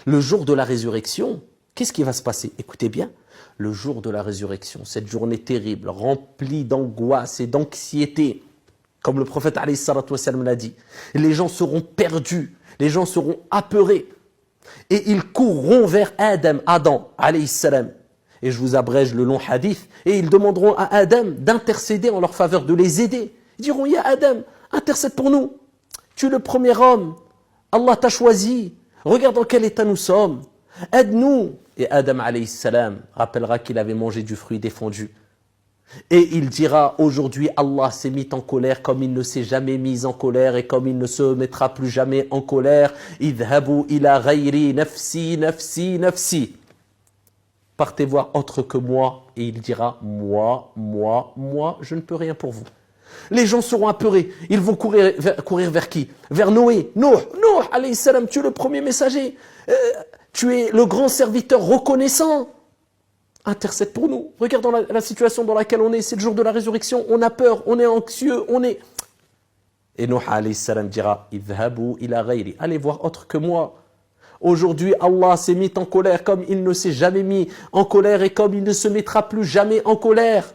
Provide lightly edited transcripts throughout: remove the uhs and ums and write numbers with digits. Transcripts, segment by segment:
Le jour de la résurrection, qu'est-ce qui va se passer? Écoutez bien, le jour de la résurrection, cette journée terrible, remplie d'angoisse et d'anxiété, comme le prophète alayhi salatu wassalam l'a dit, les gens seront perdus, les gens seront apeurés, et ils courront vers Adam alayhi salam. Et je vous abrège le long hadith, et ils demanderont à Adam d'intercéder en leur faveur, de les aider. Ils diront, ya Adam, intercède pour nous. Tu es le premier homme, Allah t'a choisi, regarde dans quel état nous sommes, aide-nous. Et Adam alayhi salam rappellera qu'il avait mangé du fruit défendu. Et il dira, aujourd'hui Allah s'est mis en colère comme il ne s'est jamais mis en colère et comme il ne se mettra plus jamais en colère. Idhabu ila ghayri nafsi, nafsi, nafsi. Partez voir autre que moi. Et il dira, moi, je ne peux rien pour vous. Les gens seront apeurés. Ils vont courir vers qui? Vers Noé. Nuh, alayhi salam, tu es le premier messager. Tu es le grand serviteur reconnaissant. Intercède pour nous. Regardons la situation dans laquelle on est. C'est le jour de la résurrection. On a peur, on est anxieux, Et Nuh alayhi salam dira, idhabu ila ghayri. Allez voir autre que moi. Aujourd'hui, Allah s'est mis en colère comme il ne s'est jamais mis en colère et comme il ne se mettra plus jamais en colère.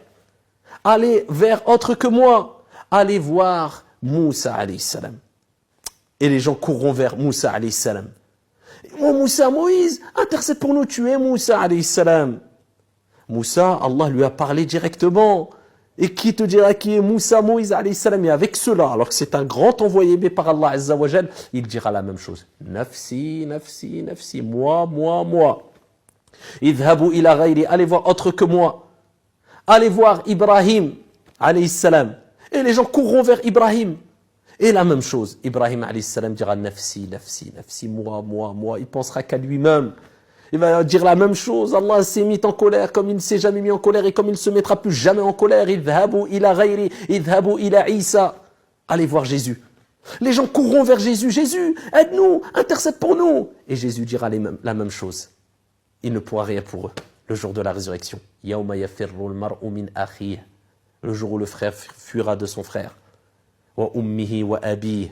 Allez vers autre que moi. Allez voir Moussa alayhi salam. Et les gens courront vers Moussa alayhi salam. Oh Moussa, Moïse, intercède pour nous, tu es Moussa alayhi salam. Moussa, Allah lui a parlé directement. Et qui te dira qui est Moussa, Moïse alayhi salam? Et avec cela, alors que c'est un grand envoyé par Allah azza wa jal, il dira la même chose. Nafsi, nafsi, nafsi, moi. Idhabu ila ghayri, allez voir autre que moi. Allez voir Ibrahim alayhi salam. Et les gens courront vers Ibrahim. Et la même chose, Ibrahim alayhi salam dira nafsi, nafsi, nafsi, moi. Il pensera qu'à lui-même. Il va dire la même chose. Allah s'est mis en colère comme il ne s'est jamais mis en colère et comme il ne se mettra plus jamais en colère. Idhabu ila ghayri, idhabu ila Isa. Allez voir Jésus. Les gens courront vers Jésus. Jésus, aide-nous, intercède pour nous. Et Jésus dira la même chose. Il ne pourra rien pour eux. Le jour de la résurrection. Yawma yafirru al-mar'u min akhihi. Le jour où le frère fuira de son frère. Wa ummihi wa abihi.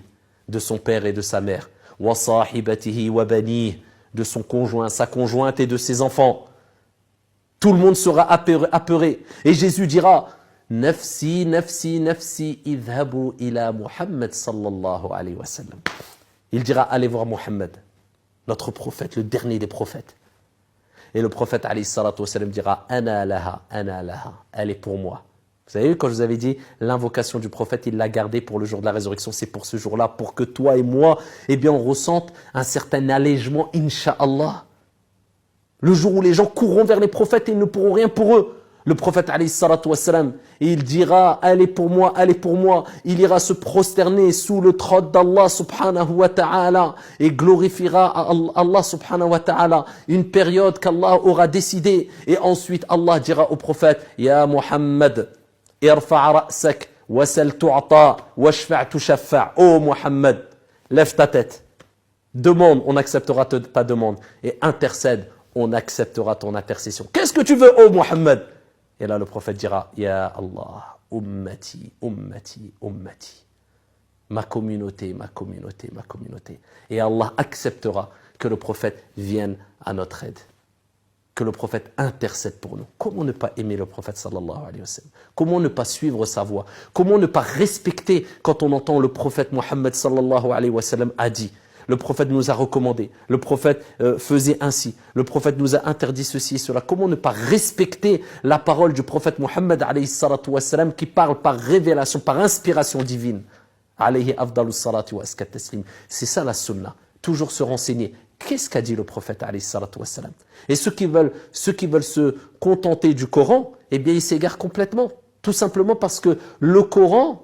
De son père et de sa mère. Wa sahibatihi wa banihi. De son conjoint, sa conjointe et de ses enfants. Tout le monde sera apeuré. Et Jésus dira, nafsi, nafsi, nafsi, idhabu ila Muhammad sallallahu alayhi wa sallam. Il dira, allez voir Muhammad, notre prophète, le dernier des prophètes. Et le prophète alayhi salatu wa sallam dira, ana laha, elle est pour moi. Vous avez vu, quand je vous avais dit, l'invocation du prophète, il l'a gardée pour le jour de la résurrection, c'est pour ce jour-là, pour que toi et moi, eh bien, on ressente un certain allègement, incha'Allah. Le jour où les gens courront vers les prophètes et ils ne pourront rien pour eux. Le prophète, alayhi salatu wassalam, il dira, elle est pour moi, il ira se prosterner sous le trône d'Allah subhanahu wa ta'ala et glorifiera Allah subhanahu wa ta'ala une période qu'Allah aura décidée. Et ensuite, Allah dira au prophète, Ya Muhammad, irfa' ra'sak, wasal tu'ata, washfa' tushaffa'. Oh Muhammad, lève ta tête. Demande, on acceptera ta demande. Et intercède, on acceptera ton intercession. Qu'est-ce que tu veux, oh Muhammad? Et là, le prophète dira, Ya Allah, ummati, ummati, ummati. Ma communauté. Et Allah acceptera que le prophète vienne à notre aide. Que le prophète intercède pour nous. Comment ne pas aimer le prophète sallallahu alayhi wa sallam? Comment ne pas suivre sa voie? Comment ne pas respecter quand on entend le prophète Muhammad sallallahu alayhi wa sallam a dit? Le prophète nous a recommandé, le prophète faisait ainsi, le prophète nous a interdit ceci et cela. Comment ne pas respecter la parole du prophète Muhammad alayhi salatu wassalam qui parle par révélation, par inspiration divine? Alayhi afdalus salatu wa askat taslim. C'est ça la sunna, toujours se renseigner. Qu'est-ce qu'a dit le prophète alayhi salatu wassalam? Et ceux qui veulent se contenter du Coran, eh bien ils s'égarent complètement. Tout simplement parce que le Coran